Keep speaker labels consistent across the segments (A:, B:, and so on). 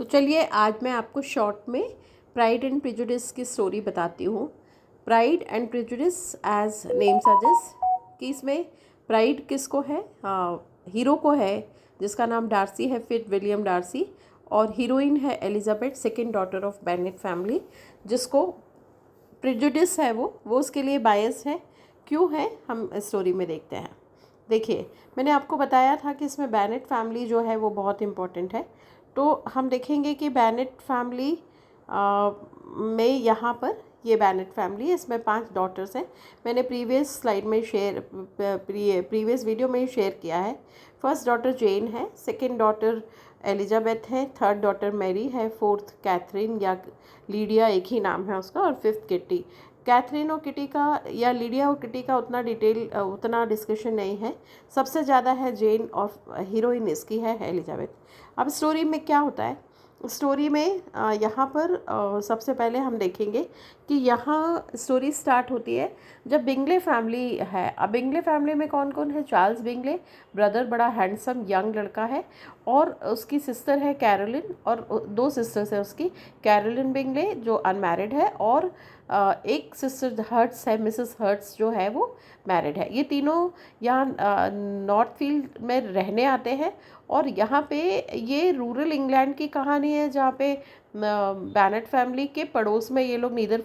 A: तो चलिए आज मैं आपको शॉर्ट में प्राइड एंड प्रेजुडिस की स्टोरी बताती हूँ। Pride and prejudice as name suggest कि इसमें प्राइड किसको है, हीरो को है जिसका नाम डार्सी है, फिट विलियम डार्सी, और हीरोइन है Elizabeth, second daughter of Bennett family. जिसको प्रेजुडिस है वो उसके लिए बायस है। क्यों है हम स्टोरी में देखते हैं। देखिए, मैंने आपको बताया था कि इसमें बेनेट फैमिली जो है वो बहुत इम्पोर्टेंट है। तो हम देखेंगे कि बेनेट फैमिली में यहाँ पर ये बेनेट फैमिली है, इसमें 5 डॉटर्स हैं। मैंने प्रीवियस स्लाइड में प्रीवियस वीडियो में शेयर किया है। फर्स्ट डॉटर जेन है, सेकेंड डॉटर एलिजाबेथ है, थर्ड डॉटर मैरी है, फोर्थ कैथरीन या लीडिया, एक ही नाम है उसका, और फिफ्थ किटी। कैथरीन और किटी का या लीडिया और किटी का उतना डिस्कशन नहीं है। सबसे ज़्यादा है जेन और हीरोइन इसकी है एलिजाबेथ। अब स्टोरी में क्या होता है, स्टोरी में यहाँ पर सबसे पहले हम देखेंगे कि यहाँ स्टोरी स्टार्ट होती है जब बिंगले फैमिली है। अब बिंगले फैमिली में कौन कौन है? चार्ल्स बिंगले ब्रदर, बड़ा हैंडसम यंग लड़का है, और उसकी सिस्टर है कैरोलिन, और 2 सिस्टर्स है उसकी, कैरोलिन बिंगले जो अनमैरिड है, और एक सिस्टर हर्ट्स है, मिसेस हर्ट्स जो है वो मैरिड है। ये तीनों यहाँ नॉर्थ फील्ड में रहने आते हैं। और यहाँ पे ये रूरल इंग्लैंड की कहानी है जहाँ पे बैनेट फैमिली के पड़ोस में ये लोग नीदर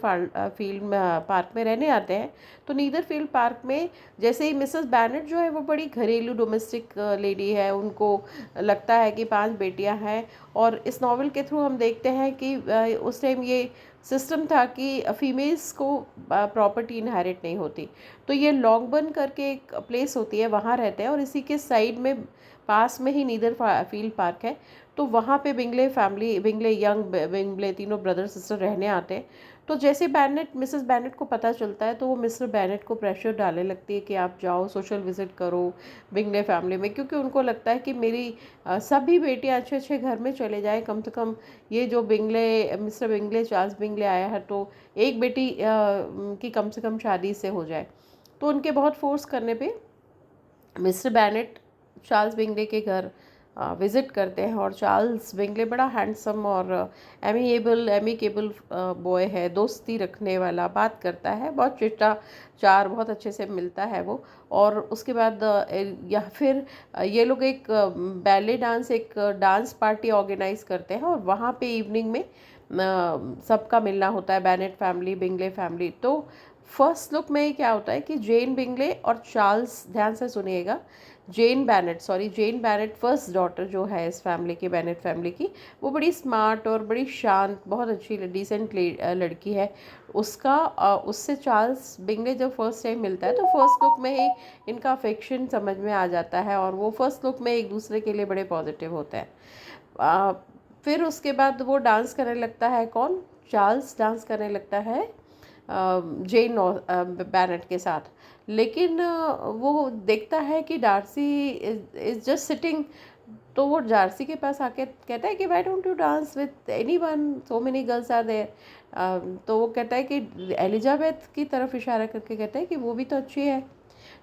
A: फील्ड पार्क में रहने आते हैं। तो नीदर फील्ड पार्क में जैसे ही मिसेस बैनेट जो है वो बड़ी घरेलू डोमेस्टिक लेडी है, उनको लगता है कि 5 बेटियां हैं। और इस नावल के थ्रू हम देखते हैं कि उस टाइम ये सिस्टम था कि फीमेल्स को प्रॉपर्टी इनहेरिट नहीं होती। तो ये लॉन्गबर्न करके एक प्लेस होती है, वहाँ रहते हैं, और इसी के साइड में पास में ही नीदर फील्ड पार्क है। तो वहाँ पे बिंगले फैमिली, बिंगले तीनों ब्रदर सिस्टर रहने आते हैं। तो जैसे मिसेस बैनेट को पता चलता है तो वो मिस्टर बैनेट को प्रेशर डालने लगती है कि आप जाओ, सोशल विजिट करो बिंगले फैमिली में, क्योंकि उनको लगता है कि मेरी सभी बेटियां अच्छे अच्छे घर में चले जाए, कम से कम ये जो मिस्टर बिंगले, चार्ल्स बिंगले आया है, तो एक बेटी की कम से कम शादी से हो जाए। तो उनके बहुत फोर्स करने पर मिस्टर बैनेट चार्ल्स बिंगले के घर विज़िट करते हैं। और चार्ल्स बिंगले बड़ा हैंडसम और एमिकेबल बॉय है, दोस्ती रखने वाला, बात करता है, बहुत शिष्टाचार, बहुत अच्छे से मिलता है वो। और उसके बाद या फिर ये लोग एक बैले डांस, एक डांस पार्टी ऑर्गेनाइज करते हैं, और वहाँ पे इवनिंग में सबका मिलना होता है, बैनेट फैमिली, बिंगले फैमिली। तो फर्स्ट लुक में क्या होता है कि जेन बिंगले और चार्ल्स, ध्यान से सुनिएगा, जेन बैनेट फर्स्ट डॉटर जो है इस फैमिली की, बैनेट फैमिली की, वो बड़ी स्मार्ट और बड़ी शांत, बहुत अच्छी डिसेंट लड़की है। उससे चार्ल्स बिंगले जब फर्स्ट टाइम मिलता है तो फर्स्ट लुक में ही इनका अफेक्शन समझ में आ जाता है, और वो फर्स्ट लुक में एक दूसरे के लिए बड़े पॉजिटिव होते हैं। फिर उसके बाद वो डांस करने लगता है, कौन? चार्ल्स डांस करने लगता है जेन बैनेट के साथ। लेकिन वो देखता है कि डार्सी इज जस्ट सिटिंग। तो वो डार्सी के पास आके कहता है कि why don't you dance with anyone, so many girls are there. तो वो कहता है कि एलिजाबेथ की तरफ इशारा करके कहता है कि वो भी तो अच्छी है।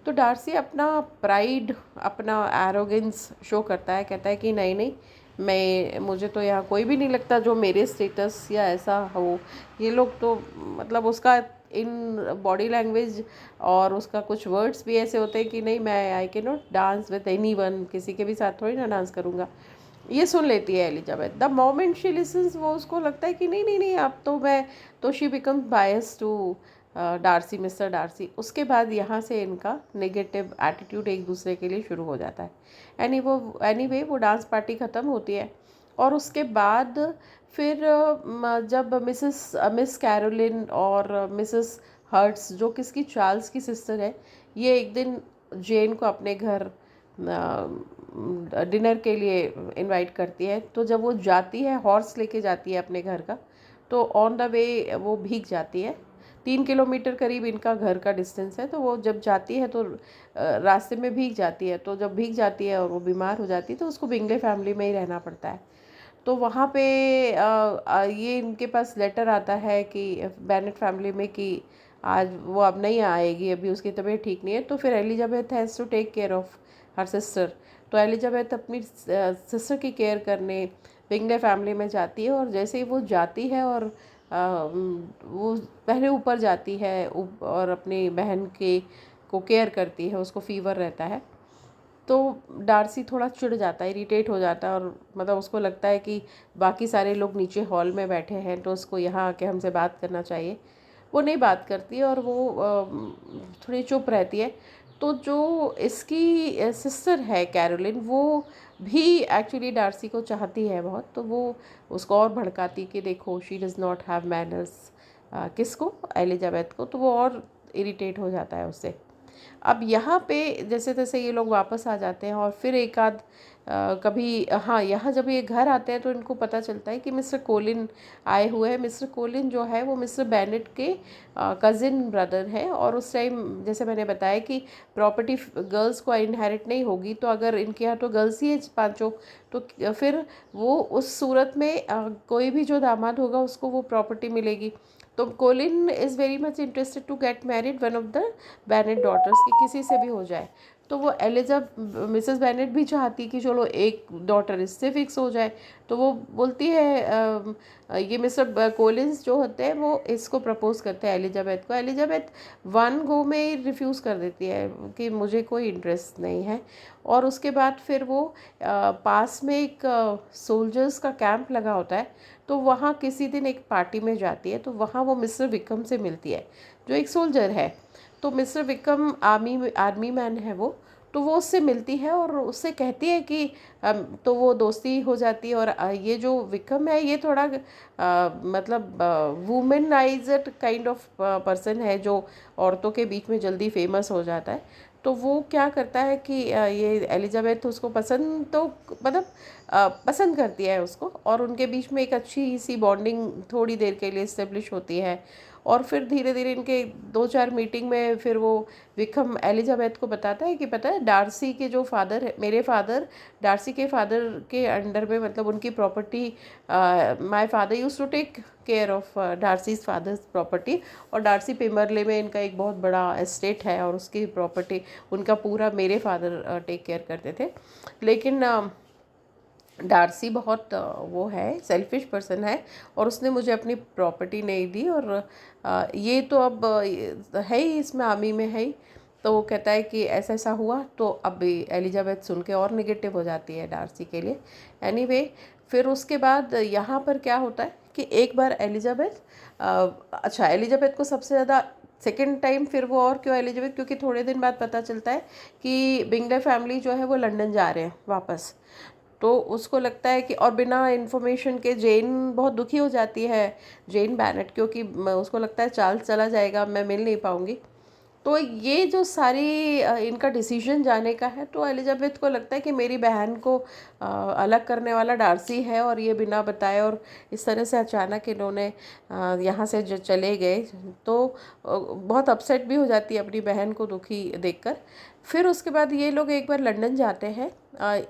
A: तो डार्सी अपना प्राइड, अपना एरोगेंस शो करता है, कहता है कि नहीं नहीं, मुझे तो यहाँ कोई भी नहीं लगता जो मेरे स्टेटस या ऐसा हो। ये लोग तो, मतलब उसका इन बॉडी लैंग्वेज और उसका कुछ वर्ड्स भी ऐसे होते हैं कि नहीं, मैं I can not dance with anyone, किसी के भी साथ थोड़ी ना डांस करूँगा। ये सुन लेती है Elizabeth. The moment she lessons, वो उसको लगता है कि नहीं नहीं नहीं, अब तो मैं, तो she becomes bias to Darcy, mister Darcy. उसके बाद यहाँ से इनका नेगेटिव एटीट्यूड एक दूसरे के लिए शुरू हो जाता है। एनीवे वो डांस पार्टी ख़त्म होती है, और उसके बाद फिर जब मिस कैरोलिन और मिसेस हर्ट्स, जो किसकी, चार्ल्स की सिस्टर है, ये एक दिन जेन को अपने घर डिनर के लिए इनवाइट करती है। तो जब वो जाती है, हॉर्स लेके जाती है अपने घर का, तो ऑन द वे वो भीग जाती है। 3 किलोमीटर करीब इनका घर का डिस्टेंस है। तो वो जब जाती है तो रास्ते में भीग जाती है। तो जब भीग जाती है और वो बीमार हो जाती है तो उसको बिंगले फैमिली में ही रहना पड़ता है। तो वहाँ पे ये इनके पास लेटर आता है कि बैनेट फैमिली में कि आज वो अब नहीं आएगी, अभी उसकी तबीयत ठीक नहीं है। तो फिर Elizabeth has to take care of her sister. तो एलिजाबेथ अपनी सिस्टर की केयर करने बिंगले फैमिली में जाती है और जैसे ही वो जाती है और वो पहले ऊपर जाती है और अपनी बहन के को केयर करती है, उसको फ़ीवर रहता है, तो डार्सी थोड़ा चिढ़ जाता है, इरिटेट हो जाता है और मतलब उसको लगता है कि बाकी सारे लोग नीचे हॉल में बैठे हैं तो उसको यहाँ आके हमसे बात करना चाहिए। वो नहीं बात करती और वो थोड़ी चुप रहती है। तो जो इसकी सिस्टर है कैरोलिन, वो भी एक्चुअली डार्सी को चाहती है बहुत, तो वो उसको और भड़काती कि देखो she does not have manners, किसको, एलिजाबेथ को, तो वो और इरिटेट हो जाता है उससे। अब यहाँ पे जैसे तैसे ये लोग वापस आ जाते हैं और फिर एक आध कभी, हाँ, यहाँ जब ये घर आते हैं तो इनको पता चलता है कि मिस्टर कोलिन आए हुए हैं। मिस्टर कोलिन जो है वो मिस्टर बेनेट के कज़िन ब्रदर है और उस टाइम जैसे मैंने बताया कि प्रॉपर्टी गर्ल्स को इनहेरिट नहीं होगी, तो अगर इनके यहाँ तो गर्ल्स ही है पांचों, तो फिर वो उस सूरत में कोई भी जो दामाद होगा उसको वो प्रॉपर्टी मिलेगी। तो Collin is very much interested to get married one of the Bennet daughters, की किसी से भी हो जाए। तो वो मिसेस बेनेट भी चाहती कि चलो एक डॉटर इससे फिक्स हो जाए। तो वो बोलती है ये मिस्टर कोलिन्स जो होते हैं वो इसको प्रपोज करते हैं एलिजाबेथ को। एलिजाबेथ वन गो में रिफ्यूज़ कर देती है कि मुझे कोई इंटरेस्ट नहीं है। और उसके बाद फिर वो पास में एक सोल्जर्स का कैंप लगा होता है, तो वहाँ किसी दिन एक पार्टी में जाती है, तो वहाँ वो मिस्टर विक्रम से मिलती है जो एक सोल्जर है। तो मिस्टर विक्रम आर्मी मैन है वो, तो वो उससे मिलती है और उससे कहती है कि तो वो दोस्ती हो जाती है। और ये जो विक्रम है ये थोड़ा मतलब वुमेनाइज्ड काइंड ऑफ पर्सन है जो औरतों के बीच में जल्दी फेमस हो जाता है। तो वो क्या करता है कि ये एलिजाबेथ उसको पसंद तो मतलब पसंद करती है उसको, और उनके बीच में एक अच्छी सी बॉन्डिंग थोड़ी देर के लिए इस्टेब्लिश होती है। और फिर धीरे धीरे इनके दो चार मीटिंग में फिर वो विक्रम एलिजाबेथ को बताता है कि पता है डार्सी के जो फादर है, मेरे फादर डार्सी के फादर के अंडर में, मतलब उनकी property, my father used to take care of Darcy's father's property. और डार्सी पिमरले में इनका एक बहुत बड़ा एस्टेट है और उसकी प्रॉपर्टी उनका पूरा मेरे फादर टेक केयर करते थे। लेकिन डार्सी बहुत वो है, सेल्फिश पर्सन है और उसने मुझे अपनी प्रॉपर्टी नहीं दी। और ये तो अब है ही, इसमें आर्मी में है ही। तो वो कहता है कि ऐसा ऐसा हुआ, तो अब एलिजाबेथ सुन के और नेगेटिव हो जाती है डार्सी के लिए। एनीवे, फिर उसके बाद यहाँ पर क्या होता है कि एक बार एलिजाबेथ, अच्छा, एलिजाबेथ को सबसे ज़्यादा सेकेंड टाइम फिर वो, और क्यों एलिजाबेथ, क्योंकि थोड़े दिन बाद पता चलता है कि बिंगले फैमिली जो है वो लंदन जा रहे हैं वापस। तो उसको लगता है कि, और बिना इन्फॉर्मेशन के जेन बहुत दुखी हो जाती है, जेन बैनेट, क्योंकि उसको लगता है चार्ल्स चला जाएगा, मैं मिल नहीं पाऊँगी। तो ये जो सारी इनका डिसीजन जाने का है, तो एलिजाबेथ को लगता है कि मेरी बहन को अलग करने वाला डार्सी है और ये बिना बताए और इस तरह से अचानक इन्होंने यहाँ से जो चले गए, तो बहुत अपसेट भी हो जाती है अपनी बहन को दुखी देखकर। फिर उसके बाद ये लोग एक बार लंदन जाते हैं,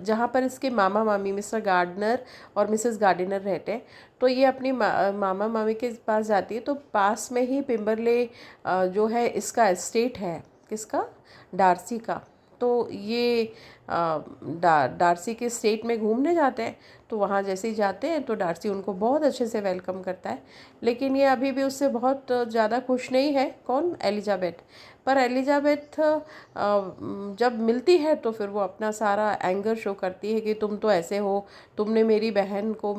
A: जहाँ पर इसके मामा मामी मिस्टर गार्डनर और मिसेस गार्डनर रहते हैं। तो ये अपनी मामा मामी के पास जाती है, तो पास में ही पिम्बरले जो है इसका एस्टेट है, किसका, डार्सी का। तो ये डार्सी के स्टेट में घूमने जाते हैं। तो वहाँ जैसे ही जाते हैं तो डार्सी उनको बहुत अच्छे से वेलकम करता है, लेकिन ये अभी भी उससे बहुत ज़्यादा खुश नहीं है। कौन, एलिजाबेथ। पर एलिजाबेथ जब मिलती है तो फिर वो अपना सारा एंगर शो करती है कि तुम तो ऐसे हो, तुमने मेरी बहन को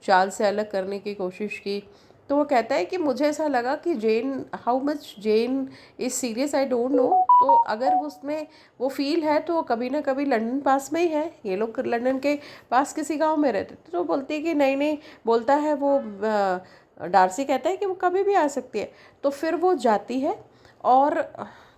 A: चार्ल्स से अलग करने की कोशिश की। तो वो कहता है कि मुझे ऐसा लगा कि Jen, how much Jen is serious I don't know. तो अगर उसमें वो फील है तो कभी ना कभी लंदन पास में ही है, ये लोग लंदन के पास किसी गांव में रहते थे। तो बोलती है कि नहीं नहीं, बोलता है वो डार्सी कहता है कि वो कभी भी आ सकती है। तो फिर वो जाती है और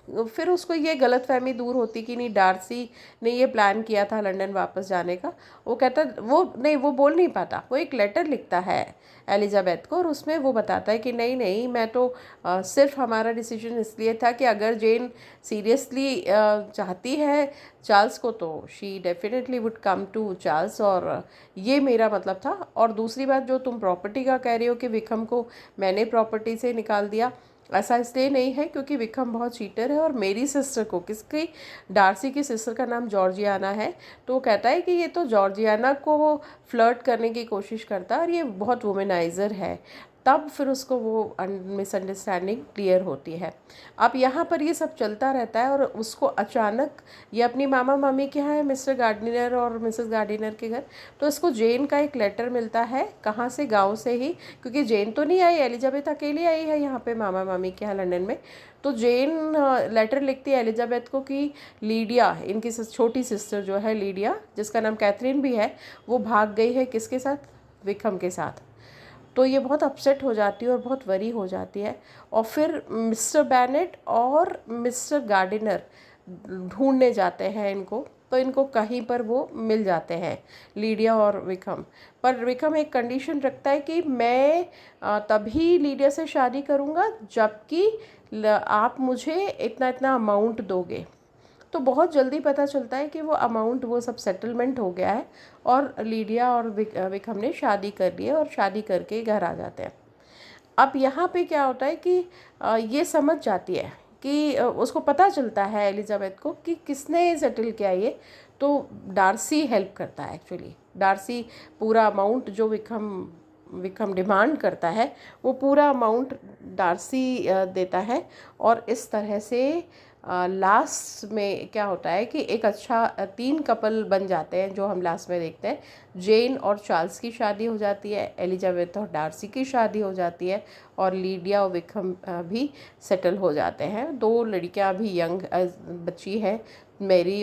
A: फिर उसको ये गलतफहमी दूर होती कि नहीं, डार्सी ने ये प्लान किया था लंदन वापस जाने का। वो कहता, वो नहीं, वो बोल नहीं पाता, वो एक लेटर लिखता है एलिजाबेथ को और उसमें वो बताता है कि नहीं नहीं, मैं तो सिर्फ हमारा डिसीजन इसलिए था कि अगर जेन सीरियसली चाहती है चार्ल्स को तो she definitely would come to Charles, और ये मेरा मतलब था। और दूसरी बात जो तुम प्रॉपर्टी का कह रही हो कि विक्रम को मैंने प्रॉपर्टी से निकाल दिया, ऐसा इसलिए नहीं है क्योंकि विक्रम बहुत चीटर है, और मेरी सिस्टर को, किसकी, डार्सी की सिस्टर का नाम जॉर्जियाना है, तो वो कहता है कि ये तो जॉर्जियाना को वो फ्लर्ट करने की कोशिश करता है और ये बहुत वुमेनाइज़र है। तब फिर उसको वो मिसअंडरस्टैंडिंग क्लियर होती है। अब यहाँ पर ये सब चलता रहता है और उसको अचानक ये अपनी मामा मामी के यहाँ है, मिस्टर गार्डिनर और मिसेस गार्डिनर के घर, तो इसको जेन का एक लेटर मिलता है, कहाँ से, गांव से ही, क्योंकि जेन तो नहीं आई, एलिजाबेथ अकेली आई है यहाँ पे मामा मामी के यहाँ लंदन में। तो जेन लेटर लिखती है एलिजाबेथ को कि लीडिया, इनकी छोटी सिस्टर जो है लीडिया, जिसका नाम कैथरीन भी है, वो भाग गई है किसके साथ, विक्रम के साथ। तो ये बहुत अपसेट हो जाती है और बहुत वरी हो जाती है, और फिर मिस्टर बैनेट और मिस्टर गार्डिनर ढूंढने जाते हैं इनको, तो इनको कहीं पर वो मिल जाते हैं, लीडिया और विक्रम। पर विक्रम एक कंडीशन रखता है कि मैं तभी लीडिया से शादी करूँगा जबकि आप मुझे इतना इतना अमाउंट दोगे। तो बहुत जल्दी पता चलता है कि वो अमाउंट, वो सब सेटलमेंट हो गया है और लीडिया और विक्रम ने शादी कर ली है और शादी करके घर आ जाते हैं। अब यहाँ पे क्या होता है कि ये समझ जाती है कि उसको पता चलता है एलिजाबेथ को कि किसने सेटल किया ये, तो डार्सी हेल्प करता है एक्चुअली। डार्सी पूरा अमाउंट जो विक्रम डिमांड करता है वो पूरा अमाउंट डार्सी देता है, और इस तरह से लास्ट में क्या होता है कि एक अच्छा 3 कपल बन जाते हैं जो हम लास्ट में देखते हैं। जेन और चार्ल्स की शादी हो जाती है, एलिजाबेथ और डार्सी की शादी हो जाती है, और लीडिया और विक्रम भी सेटल हो जाते हैं। 2 लड़कियां भी यंग बच्ची है, मैरी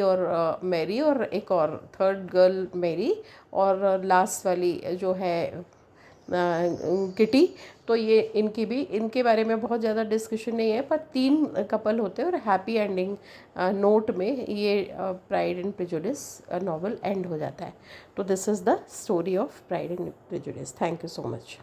A: और एक और थर्ड गर्ल मैरी, और लास्ट वाली जो है किटी। तो ये इनके बारे में बहुत ज़्यादा डिस्कशन नहीं है, पर 3 कपल होते हैं और हैप्पी एंडिंग नोट में ये pride and prejudice novel and हो जाता है। तो this is the story of pride and prejudice. Thank you so much.